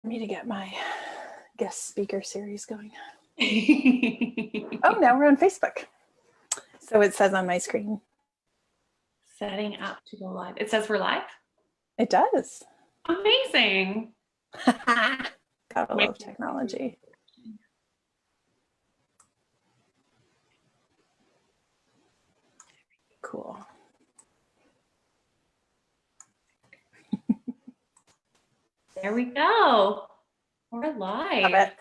Me to get my guest speaker series going. Oh, now we're on Facebook. So it says on my screen. Setting up to go live. It says we're live? It does. Amazing. Gotta love technology. Cool. There we go. We're live. Love it.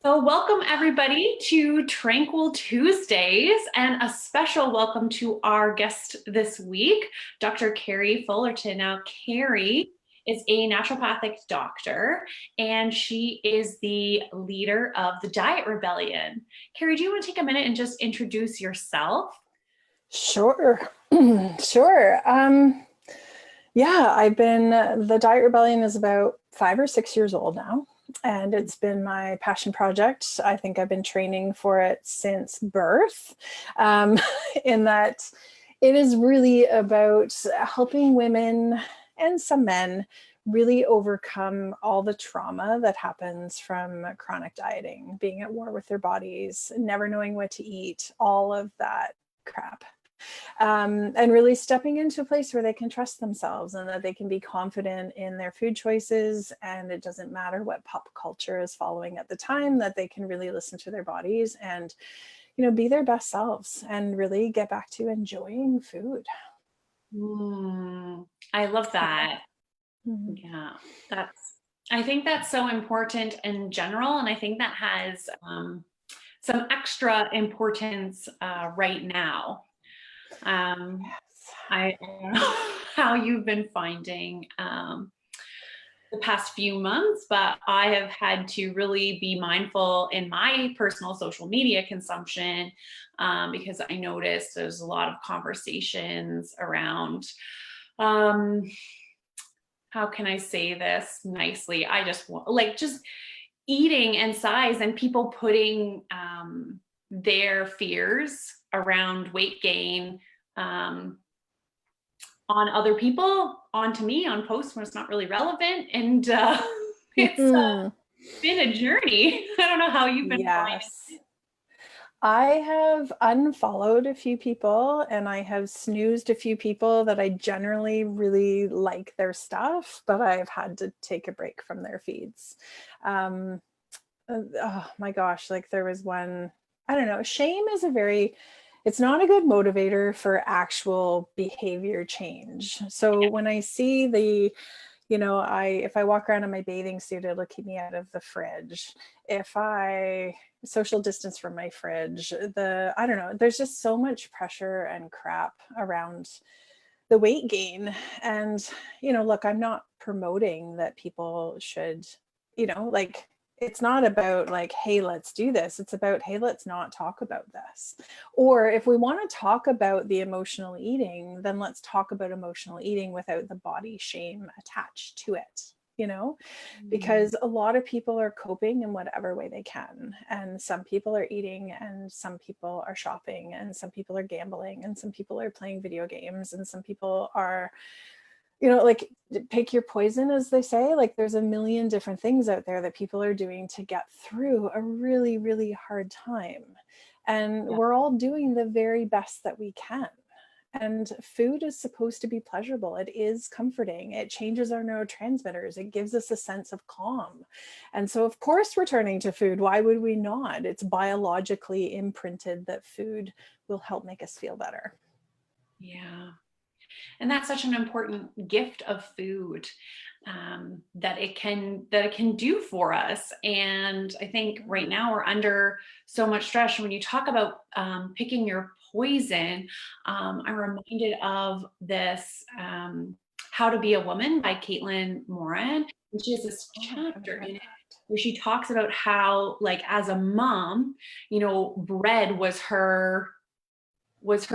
So welcome everybody to Tranquil Tuesdays, and a special welcome to our guest this week, Dr. Kerri Fullerton. Now, Kerri is a naturopathic doctor, and she is the leader of the Diet Rebellion. Kerri, do you want to take a minute and just introduce yourself? Sure. Sure. Yeah, the Diet Rebellion is about 5 or 6 years old now. And it's been my passion project. I think I've been training for it since birth, in that it is really about helping women and some men really overcome all the trauma that happens from chronic dieting, being at war with their bodies, never knowing what to eat, all of that crap. And really stepping into a place where they can trust themselves and that they can be confident in their food choices. And it doesn't matter what pop culture is following at the time, that they can really listen to their bodies and, be their best selves and really get back to enjoying food. I love that. Mm-hmm. Yeah, I think that's so important in general. And I think that has some extra importance right now. I don't know how you've been finding the past few months, but I have had to really be mindful in my personal social media consumption because I noticed there's a lot of conversations around, how can I say this nicely? I just want, just eating and size, and people putting their fears around weight gain on other people, onto me, on posts when it's not really relevant. And it's been a journey. I don't know how you've been finding it. I have unfollowed a few people and I have snoozed a few people that I generally really like their stuff, but I've had to take a break from their feeds. Oh my gosh, there was one, I don't know, shame is it's not a good motivator for actual behavior change. So when I see if I walk around in my bathing suit, it'll keep me out of the fridge. If I social distance from my fridge, I don't know, there's just so much pressure and crap around the weight gain. And, look, I'm not promoting that people should, it's not about hey, let's do this. It's about, hey, let's not talk about this. Or if we want to talk about the emotional eating, then let's talk about emotional eating without the body shame attached to it, because a lot of people are coping in whatever way they can. And some people are eating, and some people are shopping, and some people are gambling, and some people are playing video games, and some people are pick your poison, as they say. There's a million different things out there that people are doing to get through a really, really hard time. And we're all doing the very best that we can. And food is supposed to be pleasurable. It is comforting. It changes our neurotransmitters. It gives us a sense of calm. And so, of course, we're turning to food. Why would we not? It's biologically imprinted that food will help make us feel better. Yeah. And that's such an important gift of food that it can do for us. And I think right now we're under so much stress. When you talk about picking your poison, I'm reminded of this How to Be a Woman by Caitlin Moran. And she has this chapter in it where she talks about how, as a mom, bread was her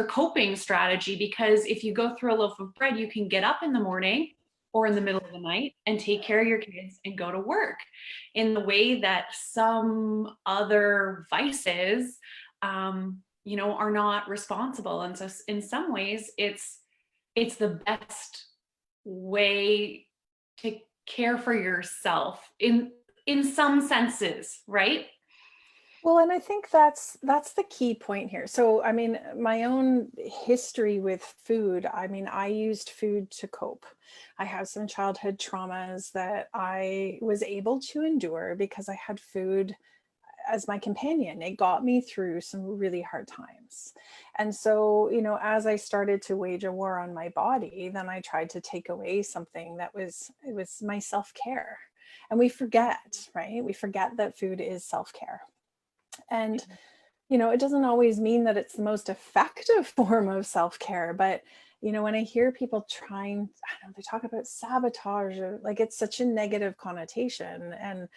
coping strategy, because if you go through a loaf of bread, you can get up in the morning or in the middle of the night and take care of your kids and go to work, in the way that some other vices are not responsible. And so in some ways it's the best way to care for yourself in some senses, right? Well, and I think that's the key point here. So, I mean, my own history with food, I mean, I used food to cope. I have some childhood traumas that I was able to endure because I had food as my companion. It got me through some really hard times. And so, you know, as I started to wage a war on my body, then I tried to take away something that was, it was my self-care. And we forget, right? We forget that food is self-care. And, you know, it doesn't always mean that it's the most effective form of self-care, but you know, when I hear people trying, I don't know, they talk about sabotage, or like it's such a negative connotation. And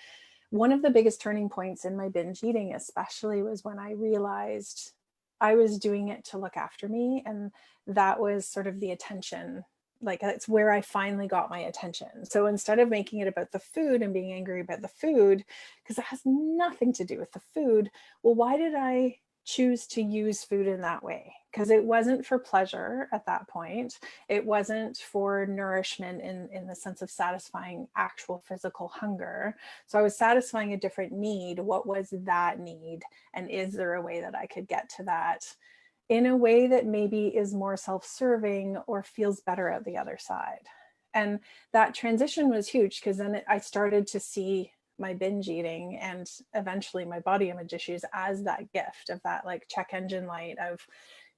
one of the biggest turning points in my binge eating, especially, was when I realized I was doing it to look after me. And that was sort of the attention. Like, it's where I finally got my attention. So instead of making it about the food and being angry about the food, because it has nothing to do with the food, well, why did I choose to use food in that way? Because it wasn't for pleasure at that point. It wasn't for nourishment in the sense of satisfying actual physical hunger. So I was satisfying a different need. What was that need? And is there a way that I could get to that in a way that maybe is more self-serving or feels better at the other side? And that transition was huge, because then I started to see my binge eating and eventually my body image issues as that gift of that like check engine light of,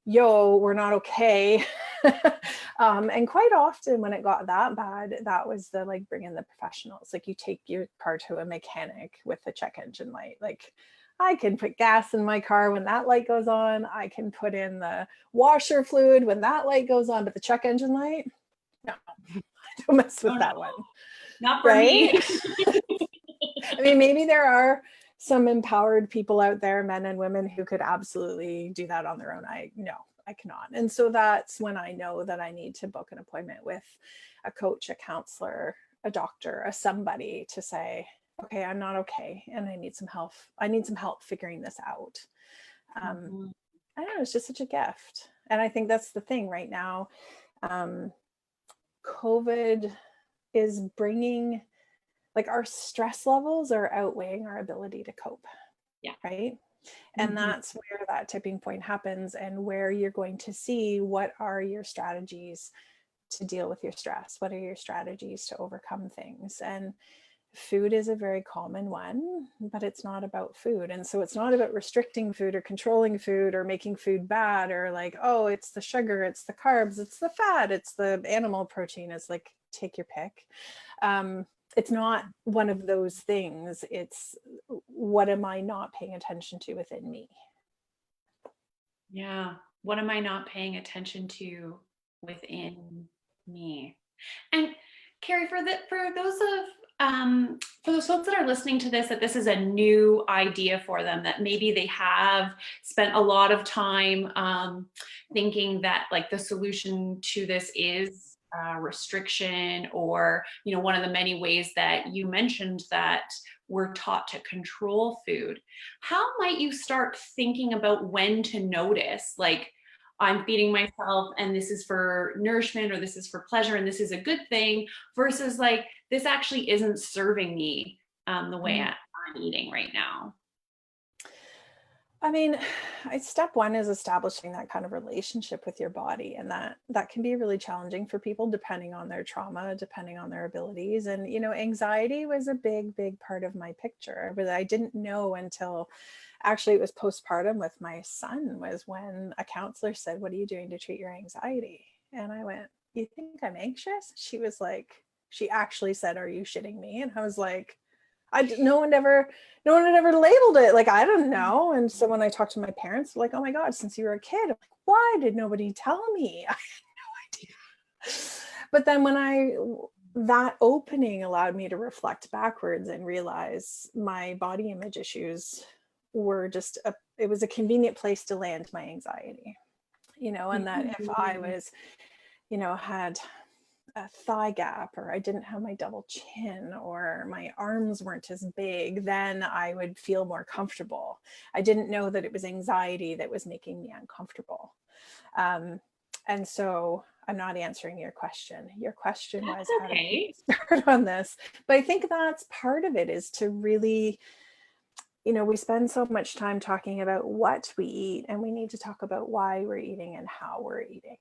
yo, we're not okay. And quite often when it got that bad, that was the like bring in the professionals. Like, you take your car to a mechanic with the check engine light. Like, I can put gas in my car when that light goes on. I can put in the washer fluid when that light goes on, but the check engine light, no, don't mess Oh with no, that one. not for Right? me. I mean, maybe there are some empowered people out there, men and women, who could absolutely do that on their own. I cannot. And so that's when I know that I need to book an appointment with a coach, a counselor, a doctor, a somebody to say, okay, I'm not okay, and I need some help. I need some help figuring this out. Mhm. I don't know, it's just such a gift. And I think that's the thing right now. Um, COVID is bringing, like, our stress levels are outweighing our ability to cope, Yeah. right? And Mhm. that's where that tipping point happens, and where you're going to see what are your strategies to deal with your stress, what are your strategies to overcome things. And food is a very common one, but it's not about food. And so it's not about restricting food or controlling food or making food bad, or like, oh, it's the sugar, it's the carbs, it's the fat, it's the animal protein. It's like, take your pick. It's not one of those things. It's, what am I not paying attention to within me? Yeah. What am I not paying attention to within me? And Kerri, for those folks that are listening to this, that this is a new idea for them, that maybe they have spent a lot of time thinking that like the solution to this is restriction, or one of the many ways that you mentioned that we're taught to control food. How might you start thinking about when to notice, like, I'm feeding myself and this is for nourishment, or this is for pleasure and this is a good thing, versus like, this actually isn't serving me the way I'm eating right now? I mean, step one is establishing that kind of relationship with your body, and that can be really challenging for people depending on their trauma, depending on their abilities. And you know, anxiety was a big part of my picture, but I didn't know until actually it was postpartum with my son, was when a counselor said, "What are you doing to treat your anxiety?" And I went, "You think I'm anxious?" She was like, she actually said, "Are you shitting me?" And I was like, no one had ever labeled it. Like, I don't know. And so when I talked to my parents, like, oh my God, since you were a kid, I'm like, why did nobody tell me? I had no idea. But then that opening allowed me to reflect backwards and realize my body image issues were just it was a convenient place to land my anxiety, and that if I was, had a thigh gap, or I didn't have my double chin, or my arms weren't as big, then I would feel more comfortable. I didn't know that it was anxiety that was making me uncomfortable. And so I'm not answering your question. Your question That's was, how did okay. people start on this? But I think that's part of it, is to really, we spend so much time talking about what we eat, and we need to talk about why we're eating and how we're eating.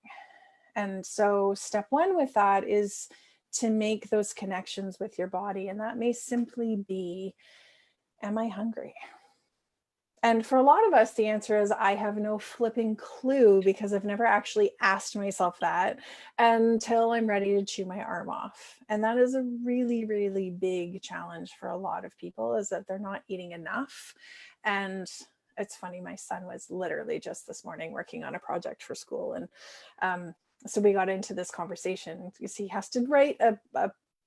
And so step one with that is to make those connections with your body. And that may simply be, am I hungry? And for a lot of us, the answer is, I have no flipping clue, because I've never actually asked myself that until I'm ready to chew my arm off. And that is a really, really big challenge for a lot of people, is that they're not eating enough. And it's funny, my son was literally just this morning working on a project for school. And so we got into this conversation, because he has to write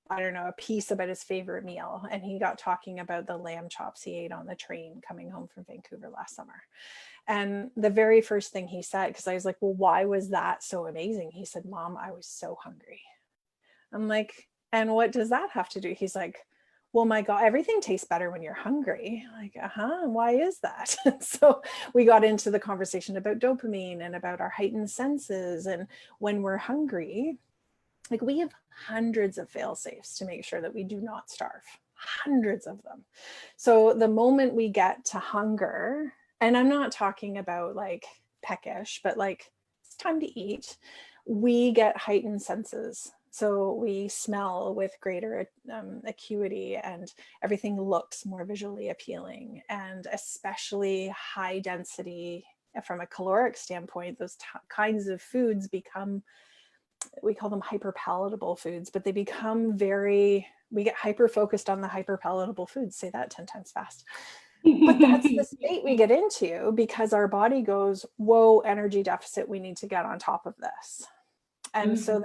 I don't know, a piece about his favorite meal. And he got talking about the lamb chops he ate on the train coming home from Vancouver last summer. And the very first thing he said, because I was like, well, why was that so amazing? He said, Mom, I was so hungry. I'm like, and what does that have to do? He's like, well, my God, everything tastes better when you're hungry. I'm like, why is that? So we got into the conversation about dopamine and about our heightened senses. And when we're hungry, like, we have hundreds of fail safes to make sure that we do not starve, hundreds of them. So the moment we get to hunger, and I'm not talking about like peckish, but like it's time to eat, we get heightened senses. So we smell with greater acuity, and everything looks more visually appealing, and especially high density from a caloric standpoint, those kinds of foods become, we call them hyper palatable foods, but they become we get hyper focused on the hyper palatable foods. Say that 10 times fast. But that's the state we get into, because our body goes, whoa, energy deficit, we need to get on top of this. And so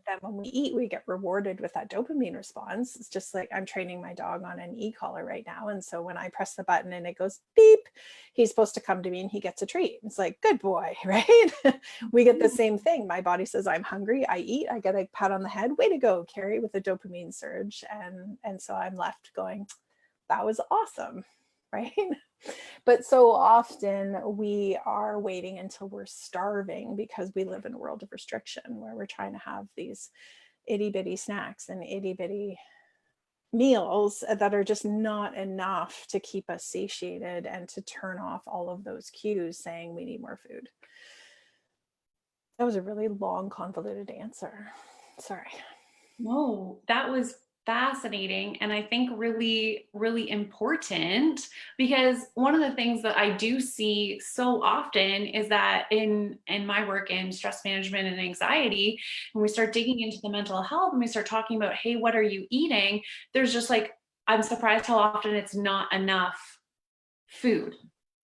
then when we eat, we get rewarded with that dopamine response. It's just like, I'm training my dog on an e-collar right now. And so when I press the button and it goes beep, he's supposed to come to me and he gets a treat. It's like, good boy, right? We get the same thing. My body says, I'm hungry, I eat, I get a pat on the head. Way to go, Kerri, with a dopamine surge. And so I'm left going, that was awesome, right? But so often we are waiting until we're starving, because we live in a world of restriction where we're trying to have these itty bitty snacks and itty bitty meals that are just not enough to keep us satiated and to turn off all of those cues saying we need more food. That was a really long, convoluted answer. Sorry. No, that was fascinating. And I think really, really important, because one of the things that I do see so often is that in my work in stress management and anxiety, when we start digging into the mental health and we start talking about, hey, what are you eating? There's just like, I'm surprised how often it's not enough food.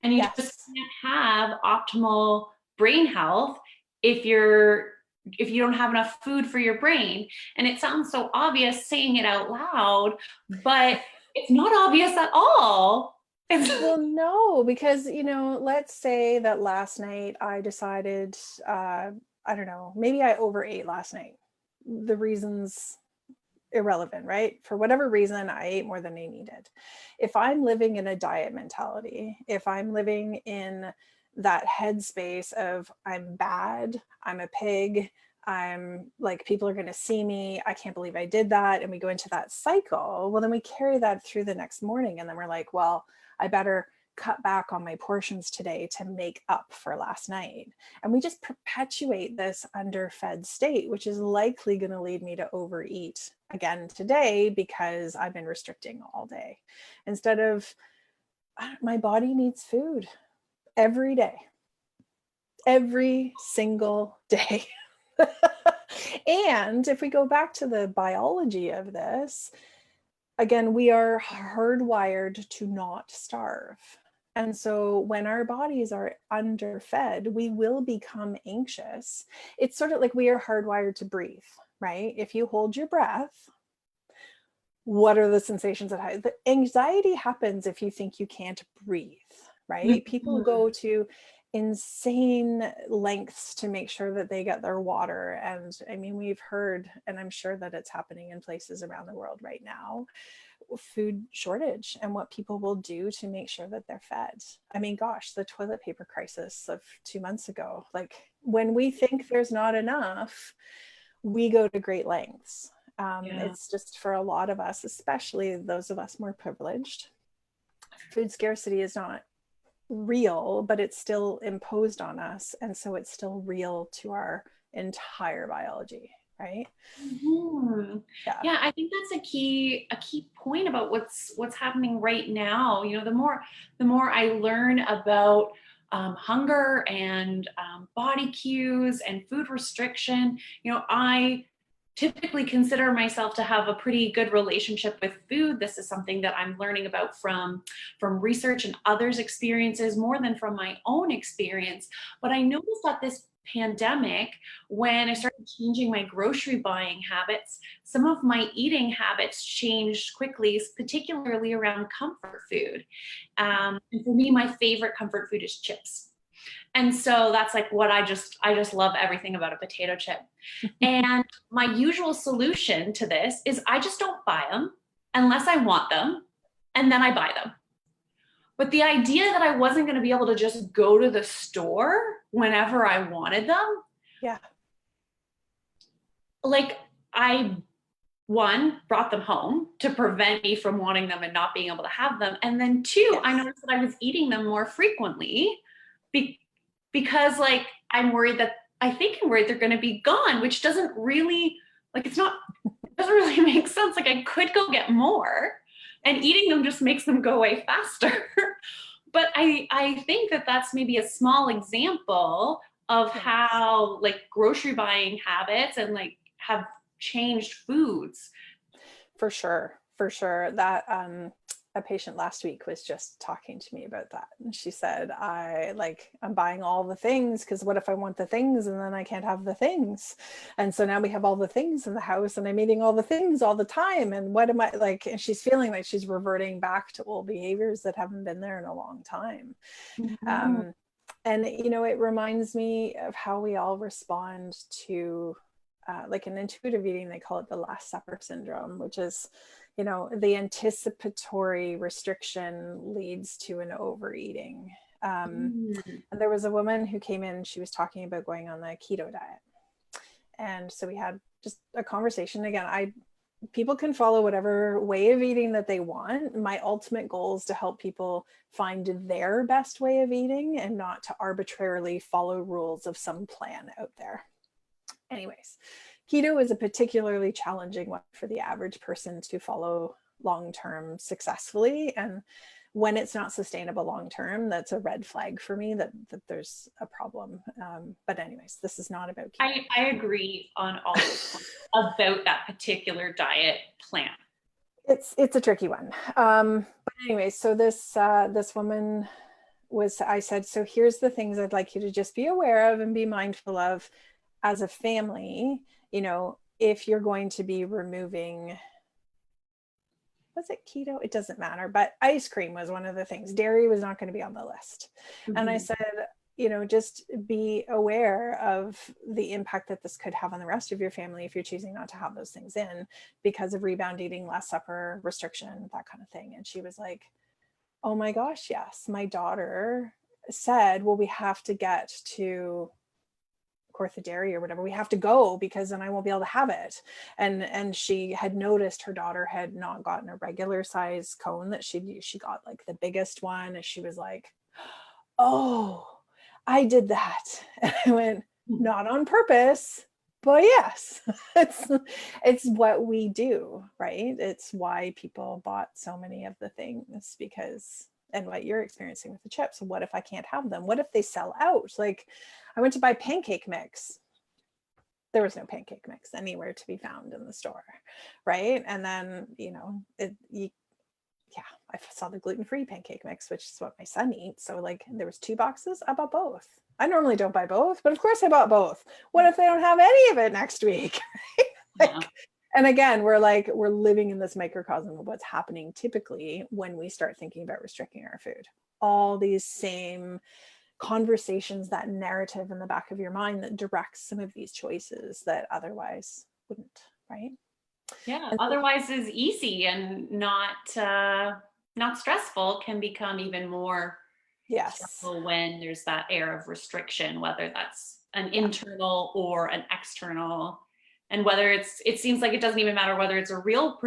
And you just Yes. can't have optimal brain health if you don't have enough food for your brain. And it sounds so obvious saying it out loud, but it's not obvious at all. Well, no, because, let's say that last night I decided, I don't know, maybe I overate last night. The reasons irrelevant, right? For whatever reason, I ate more than I needed. If I'm living in a diet mentality, if I'm living in that headspace of, I'm bad, I'm a pig, I'm like, people are going to see me, I can't believe I did that, and we go into that cycle, well, then we carry that through the next morning. And then we're like, well, I better cut back on my portions today to make up for last night. And we just perpetuate this underfed state, which is likely going to lead me to overeat again today, because I've been restricting all day. Instead of, my body needs food every day, every single day. And if we go back to the biology of this, again, we are hardwired to not starve. And so when our bodies are underfed, we will become anxious. It's sort of like we are hardwired to breathe, right? If you hold your breath, what are the sensations that happen? The anxiety happens if you think you can't breathe, right? People go to insane lengths to make sure that they get their water. And I mean, we've heard, and I'm sure that it's happening in places around the world right now, food shortage and what people will do to make sure that they're fed. I mean, gosh, the toilet paper crisis of 2 months ago, like, when we think there's not enough, we go to great lengths. Yeah. It's just for a lot of us, especially those of us more privileged, food scarcity is not real, but it's still imposed on us. And so it's still real to our entire biology, right? Mhm. Yeah. Yeah, I think that's a key point about what's happening right now. You know, the more I learn about hunger and body cues and food restriction, you know, I typically consider myself to have a pretty good relationship with food. This is something that I'm learning about from research and others' experiences more than from my own experience. But I noticed that this pandemic, when I started changing my grocery buying habits, some of my eating habits changed quickly, particularly around comfort food. And for me, my favorite comfort food is chips. And so that's like what I just love everything about a potato chip. And my usual solution to this is I just don't buy them unless I want them, and then I buy them. But the idea that I wasn't going to be able to just go to the store whenever I wanted them, Yeah. like I one brought them home to prevent me from wanting them and not being able to have them, and then two, I Yes. noticed that I was eating them more frequently be- because like I'm worried they're going to be gone, which doesn't really, like, it's not, it doesn't really make sense. Like I could go get more, and eating them just makes them go away faster. But I think that that's maybe a small example of Yes. how like grocery buying habits and like have changed foods. For sure. For sure. That a patient last week was just talking to me about that. And she said, I'm buying all the things because what if I want the things and then I can't have the things? And so now we have all the things in the house and I'm eating all the things all the time. And what am I like? And she's feeling like she's reverting back to old behaviors that haven't been there in a long time. Mhm. Um, and it reminds me of how we all respond to like an intuitive eating. They call it the Last Supper syndrome, which is, the anticipatory restriction leads to an overeating. Mm. And there was a woman who came in, she was talking about going on the keto diet. And so we had just a conversation. Again, people can follow whatever way of eating that they want. My ultimate goal is to help people find their best way of eating and not to arbitrarily follow rules of some plan out there. Anyways, keto is a particularly challenging one for the average person to follow long term successfully. And when it's not sustainable long term, that's a red flag for me that there's a problem. But anyways, this is not about keto. I agree on all those points about that particular diet plan. It's a tricky one. But anyway, so this woman I said, so here's the things I'd like you to just be aware of and be mindful of as a family. If you're going to be removing, was it keto? It doesn't matter, but ice cream was one of the things. Dairy was not going to be on the list. And I Mhm. said, just be aware of the impact that this could have on the rest of your family if you're choosing not to have those things in because of rebound eating, Last Supper, restriction, that kind of thing. And she was like, oh my gosh, yes. My daughter said, well, we have to get to Cortha Dairy or whatever. We have to go because then I won't be able to have it. And she had noticed her daughter had not gotten a regular size cone, that she got like the biggest one. And she was like, oh, I did that. And I went, not on purpose, but yes, it's what we do, right? It's why people bought so many of the things because, and what you're experiencing with the chips, what if I can't have them? What if they sell out? Like I went to buy pancake mix. There was no pancake mix anywhere to be found in the store, right? And then, yeah, I saw the gluten-free pancake mix, which is what my son eats. So like there was 2 boxes. I bought both. I normally don't buy both, but of course I bought both. What if they don't have any of it next week? Yeah. Like, and again, we're living in this microcosm of what's happening typically when we start thinking about restricting our food. All these same conversations, that narrative in the back of your mind that directs some of these choices that otherwise wouldn't, right? Yeah. And so, Otherwise is easy and not stressful can become even more yes. stressful when there's that air of restriction, whether that's an Yeah, internal or an external. And whether it seems like it doesn't even matter whether it's a real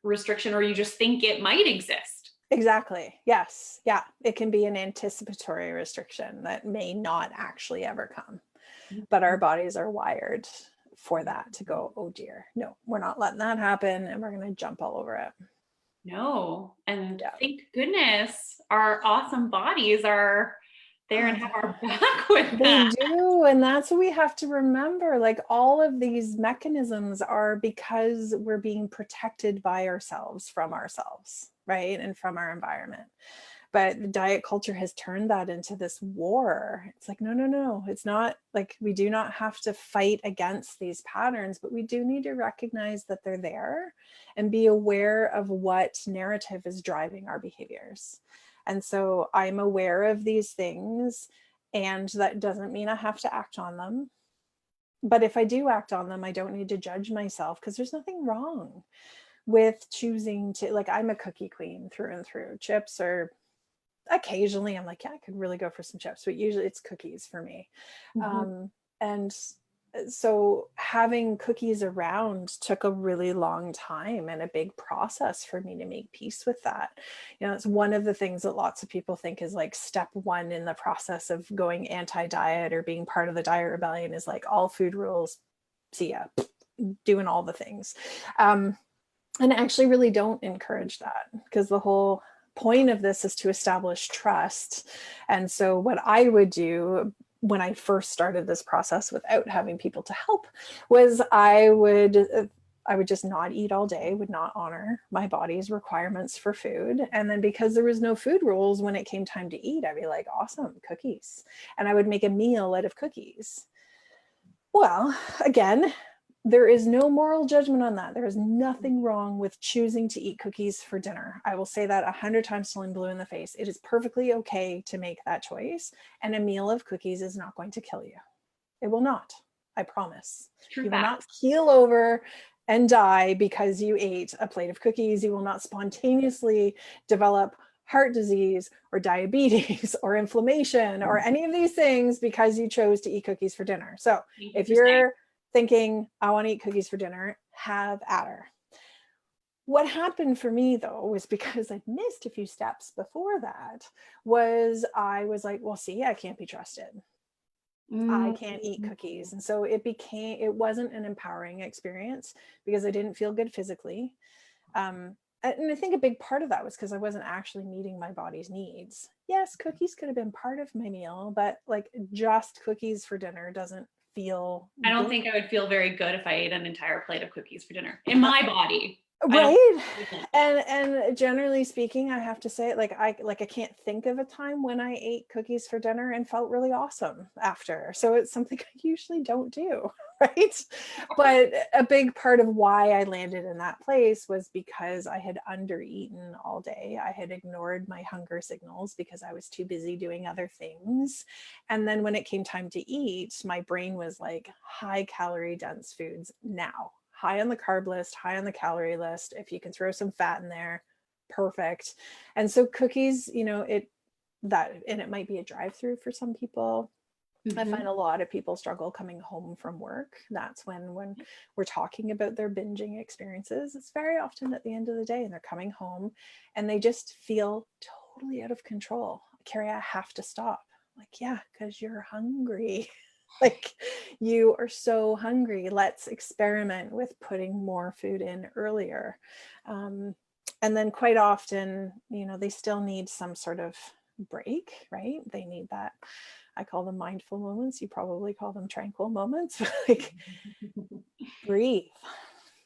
restriction or you just think it might exist. exactly. Yes. Yeah. It can be an anticipatory restriction that may not actually ever come, but our bodies are wired for that to go, oh dear, no, we're not letting that happen. And we're going to jump all over it. No. And Yeah. thank goodness our awesome bodies are there and have our back with They that. do. And that's what we have to remember. Like all of these mechanisms are because we're being protected by ourselves from ourselves, right? And from our environment. But the diet culture has turned that into this war. It's like, no, no, no. It's not like we do not have to fight against these patterns, but we do need to recognize that they're there and be aware of what narrative is driving our behaviors. And so I'm aware of these things, and that doesn't mean I have to act on them. But if I do act on them, I don't need to judge myself, because there's nothing wrong with choosing to, like, I'm a cookie queen through and through. Chips are occasionally, I'm like, yeah, I could really go for some chips, but usually it's cookies for me. Mhm. And so having cookies around took a really long time and a big process for me to make peace with that. You know, it's one of the things that lots of people think is like step one in the process of going anti-diet or being part of the diet rebellion is like all food rules, see ya, doing all the things. And I actually really don't encourage that, because the whole point of this is to establish trust. And so what I would do when I first started this process without having people to help was I would just not eat all day, would not honor my body's requirements for food. And then because there was no food rules, when it came time to eat, I'd be like, awesome, cookies. And I would make a meal out of cookies. Well, again, there is no moral judgment on that. There is nothing wrong with choosing to eat cookies for dinner. I will say that 100 times till I'm blue in the face. It is perfectly okay to make that choice. And a meal of cookies is not going to kill you. It will not. I promise. True You will not facts. keel over and die because you ate a plate of cookies. You will not spontaneously develop heart disease or diabetes or inflammation or any of these things because you chose to eat cookies for dinner. So Thank you if for saying. you're thinking, I want to eat cookies for dinner, have at her. What happened for me though was, because I'd missed a few steps before that, was I was like, well, see, I can't be trusted. I can't eat Mm. cookies. And so it wasn't an empowering experience because I didn't feel good physically. And I think a big part of that was because I wasn't actually meeting my body's needs. Yes, cookies could have been part of my meal, but like just cookies for dinner doesn't feel I don't good. think I would feel very good if I ate an entire plate of cookies for dinner. In my body, I don't Right. think And generally speaking, I have to say, I can't think of a time when I ate cookies for dinner and felt really awesome after. So it's something I usually don't do, right? But a big part of why I landed in that place was because I had undereaten all day. I had ignored my hunger signals because I was too busy doing other things. And then when it came time to eat, my brain was like, high calorie dense foods now, high on the carb list, high on the calorie list. If you can throw some fat in there, perfect. And so cookies, and it might be a drive-through for some people. I Mhm. find a lot of people struggle coming home from work. That's when we're talking about their binging experiences. It's very often at the end of the day, and they're coming home and they just feel totally out of control. Kerri, I have to stop. Like, yeah, because you're hungry. Like, you are so hungry. Let's experiment with putting more food in earlier. And then quite often, they still need some sort of break, right? They need that. I call them mindful moments. You probably call them tranquil moments. Like, breathe,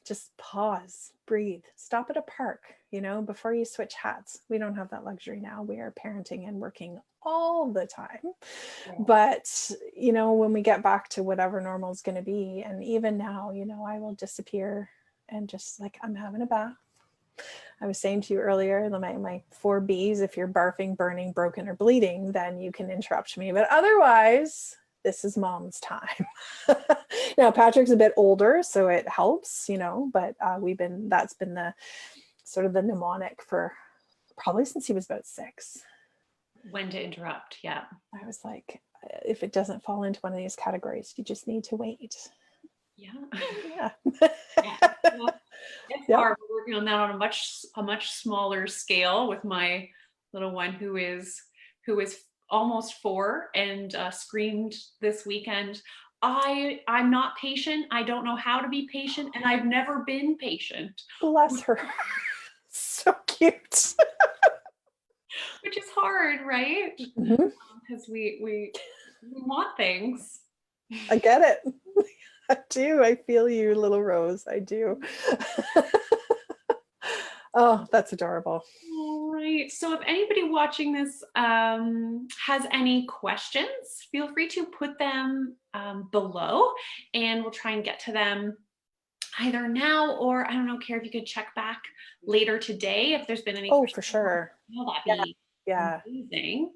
just pause, breathe, stop at a park, before you switch hats. We don't have that luxury now. We are parenting and working all the time. But, when we get back to whatever normal is going to be, and even now, I will disappear and just like, I'm having a bath. I was saying to you earlier, my 4 Bs, if you're barfing, burning, broken, or bleeding, then you can interrupt me. But otherwise, this is mom's time. Now, Patrick's a bit older, so it helps, but that's been the sort of the mnemonic for probably since he was about 6. When to interrupt. Yeah. I was like, if it doesn't fall into one of these categories, you just need to wait. Yeah. Yeah. Yeah. It's Yep. hard. We're working on that on a much smaller scale with my little one who is almost 4 and screamed this weekend. I'm not patient. I don't know how to be patient, and I've never been patient. Bless her. So cute. Which is hard, right? Mm-hmm. Because we want things. I get it. I do. I feel you, little Rose. I do. Oh, that's adorable. All right. So if anybody watching this has any questions, feel free to put them below, and we'll try and get to them either now, or I don't know, Kerri, if you could check back later today if there's been any Oh, for questions. sure. That'd Yeah. be Yeah. amazing.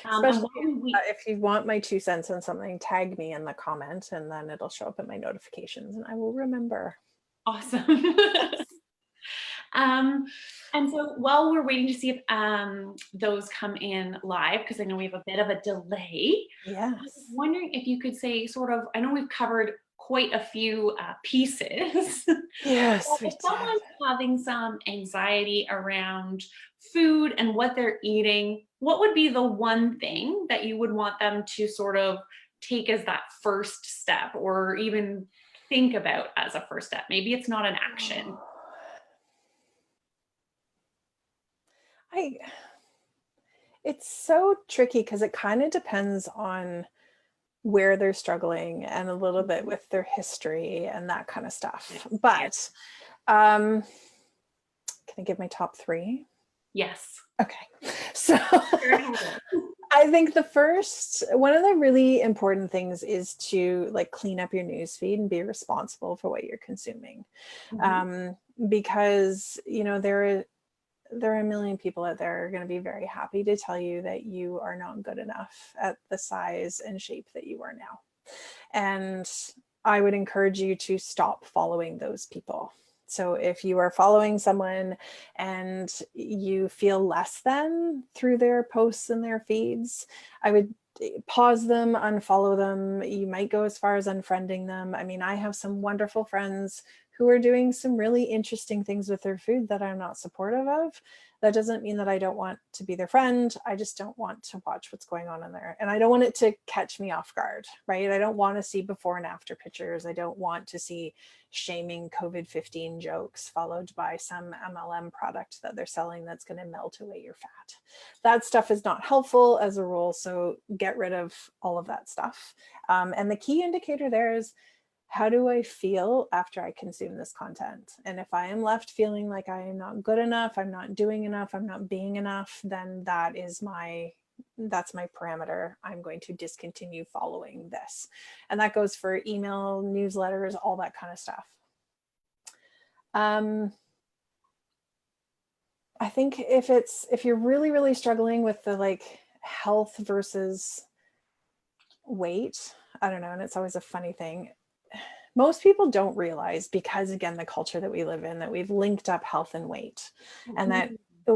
And Especially while we if you want my 2 cents on something, tag me in the comment and then it'll show up in my notifications and I will remember. awesome. Um, and so while we're waiting to see if those come in live, because I know we have a bit of a delay, I was Yes. wondering if you could say sort of, I know we've covered quite a few pieces. Yes, But we if did. someone's having some anxiety around food and what they're eating, what would be the one thing that you would want them to sort of take as that first step, or even think about as a first step? Maybe it's not an action. I it's so tricky because it kind of depends on where they're struggling and a little bit Mhm. with their history and that kind of stuff. Yeah. But can I give my top 3? Yes. Okay. So Very helpful. I think one of the really important things is to like clean up your newsfeed and be responsible for what you're consuming. Mhm. Um, because, there are a million people out there who are going to be very happy to tell you that you are not good enough at the size and shape that you are now. And I would encourage you to stop following those people. So if you are following someone and you feel less than through their posts and their feeds, I would pause them, unfollow them. You might go as far as unfriending them. I mean, I have some wonderful friends who are doing some really interesting things with their food that I'm not supportive of. That doesn't mean that I don't want to be their friend. I just don't want to watch what's going on in there. And I don't want it to catch me off guard, right? I don't want to see before and after pictures. I don't want to see shaming COVID-15 jokes followed by some MLM product that they're selling that's going to melt away your fat. That stuff is not helpful as a rule. So get rid of all of that stuff. And the key indicator there is, how do I feel after I consume this content? And if I am left feeling like I am not good enough, I'm not doing enough, I'm not being enough, then that's my parameter. I'm going to discontinue following this. And that goes for email, newsletters, all that kind of stuff. I think if you're really, really struggling with the like health versus weight, I don't know, and it's always a funny thing. Most people don't realize, because again, the culture that we live in, that we've linked up health and weight, and that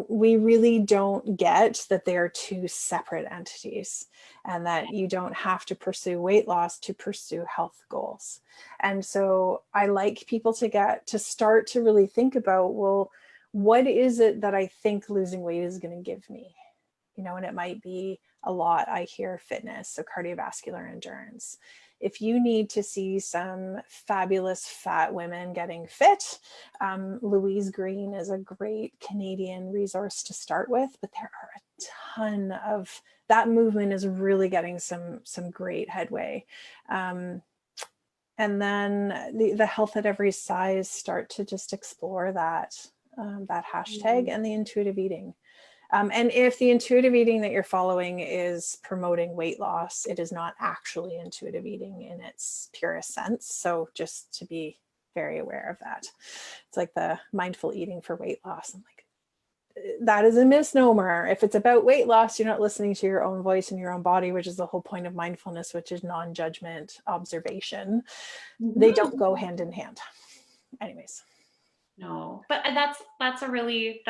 we really don't get that they are two separate entities, and that you don't have to pursue weight loss to pursue health goals. And so I like people to start to really think about, well, what is it that I think losing weight is going to give me? And it might be a lot. I hear fitness, so cardiovascular endurance. If you need to see some fabulous fat women getting fit, Louise Green is a great Canadian resource to start with, but there are a ton of, that movement is really getting some great headway. And then the health at every size, start to just explore that hashtag, and the intuitive eating. And if the intuitive eating that you're following is promoting weight loss, it is not actually intuitive eating in its purest sense. So just to be very aware of that. It's like the mindful eating for weight loss. I'm like, that is a misnomer. If it's about weight loss, you're not listening to your own voice and your own body, which is the whole point of mindfulness, which is non-judgment observation. They don't go hand in hand. Anyways. No, but that's a really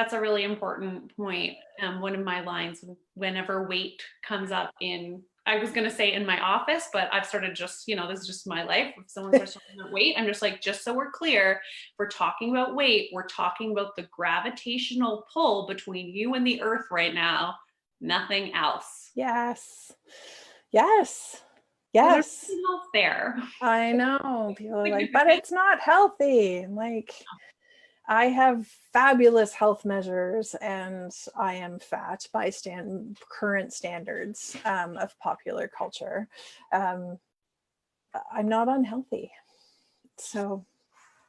important point. One of my lines, whenever weight comes up in I was going to say in my office, but I've started just, this is just my life. If someone starts talking about weight, I'm just like, just so we're clear, if we're talking about weight, we're talking about the gravitational pull between you and the earth right now, nothing else. Yes. Yes. So there's Yes. health there. I know. People are like, but it's not healthy. Like, I have fabulous health measures and I am fat by current standards of popular culture. I'm not unhealthy. So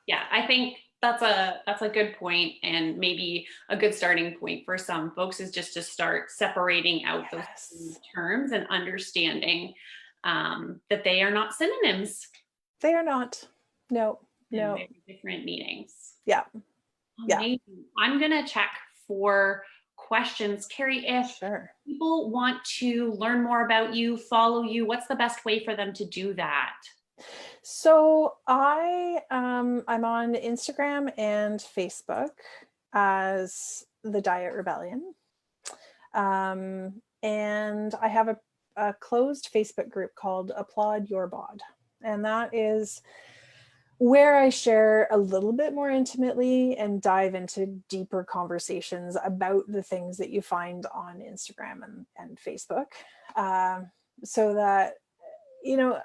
Yeah, I think that's a good point, and maybe a good starting point for some folks is just to start separating out those yes, terms and understanding that they are not synonyms they are not. No, and no. very different meanings. Yeah, yeah, Amazing. I'm gonna check for questions. Kerri, if sure. people want to learn more about you, follow you, what's the best way for them to do that? So I'm on Instagram and Facebook as the Diet Rebellion. And I have a closed Facebook group called Applaud Your Bod. And that is where I share a little bit more intimately and dive into deeper conversations about the things that you find on Instagram and Facebook. So that, you know,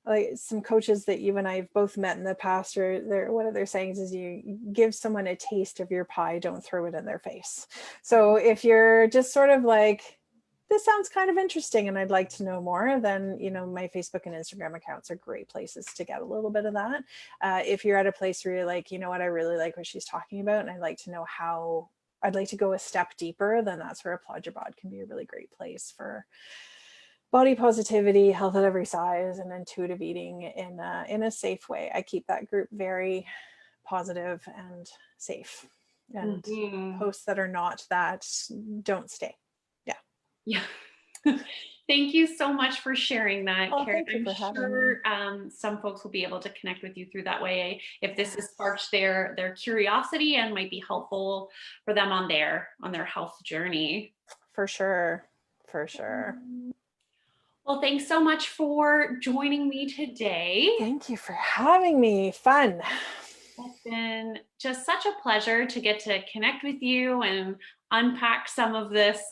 like some coaches that you and I have both met in the past, or one of their sayings is you give someone a taste of your pie, don't throw it in their face. So if you're just sort of like, this sounds kind of interesting and I'd like to know more, then my Facebook and Instagram accounts are great places to get a little bit of that. If you're at a place where you're like, you know what, I really like what she's talking about and I'd like to know how, I'd like to go a step deeper, then that's where Applaud Your Bod can be a really great place for body positivity, health at every size, and intuitive eating in a safe way. I keep that group very positive and safe, and posts that are not that don't stay. Yeah. Yeah. Thank you so much for sharing that, Oh, Kerri. thank you I'm for having sure me. some folks will be able to connect with you through that way if this has sparked their curiosity and might be helpful for them on their health journey. For sure. For sure. Well, thanks so much for joining me today. Thank you for having me. Fun. It's been just such a pleasure to get to connect with you and unpack some of this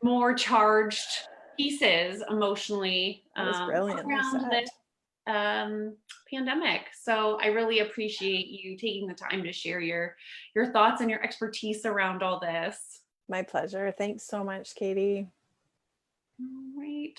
more charged pieces emotionally That was brilliantly around said. this pandemic. So I really appreciate you taking the time to share your thoughts and your expertise around all this. My pleasure. Thanks so much, Katie. All right.